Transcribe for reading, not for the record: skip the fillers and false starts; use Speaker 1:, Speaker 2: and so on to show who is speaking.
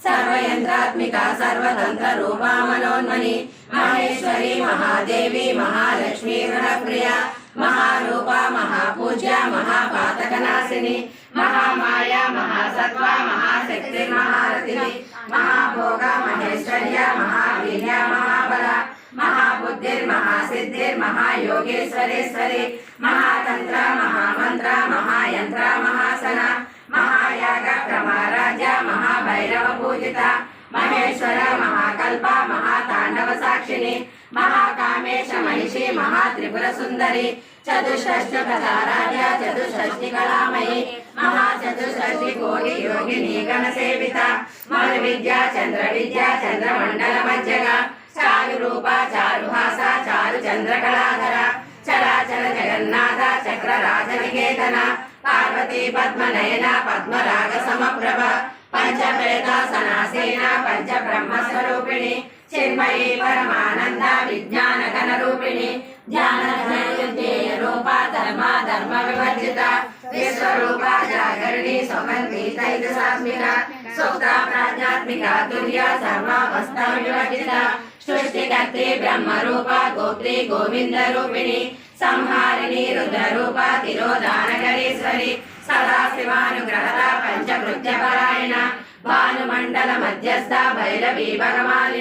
Speaker 1: सर्वयंत्रात्मिका सर्वतंत्र रूपा मनोन्मणि माहेश्वरी महादेवी महालक्ष्मी गृहप्रिया महारूपा महापूज्या महापातकनाशिनी महामाया महासत्वा महाशक्ति महारथिनी महाभोगा महेश्वर्या महावीर्या महाबला महाबुद्धिर्महासिद्धिर् महायोगेश्वरेश्वरी महातंत्र महामंत्र महायंत्र महासना महायाग प्रमाराज्य महाभैरव पूजिता महेश्वर महाकल्प महातांडव साक्षिणी महाकामेश महिषी महात्रिपुर सुंदरी चतुष्षष्ट कलाराध्य चतुष्षष्टि कलामयी महाचतुष्षष्टि कोटि योगिनी गण सेविता मल विद्या चंद्र चंद्रमंडल मज्जगा चारु रूपा चारुहासा चारु चंद्र कलाधरा चराचर जगन्नाथ चक्र राजनिकेतन पार्वती पद्मनयन पद्मराग समप्रभ पंचप्रेतासनासीन पंच ब्रह्म स्वरूपिणी चिन्मयी परमानंद विज्ञान घन रूपिणी ध्यान रूपा धर्म धर्म विवर्जिता विश्वरूपा जागरणी सुगंधी तैजसात्मिका सुप्ता प्राज्ञात्मिका तुर्य सर्वावस्था विवर्जिता सृष्टिकर्त्री ब्रह्म रूपा गोत्री गोविंद रूपिणी संहारिणी रुद्र रूपा तिरोधानकरीश्वरी सदा शिवानुग्रहता पंचकृत्य परायण भानुमंडल मध्यस्थ भैरवी भगवानी।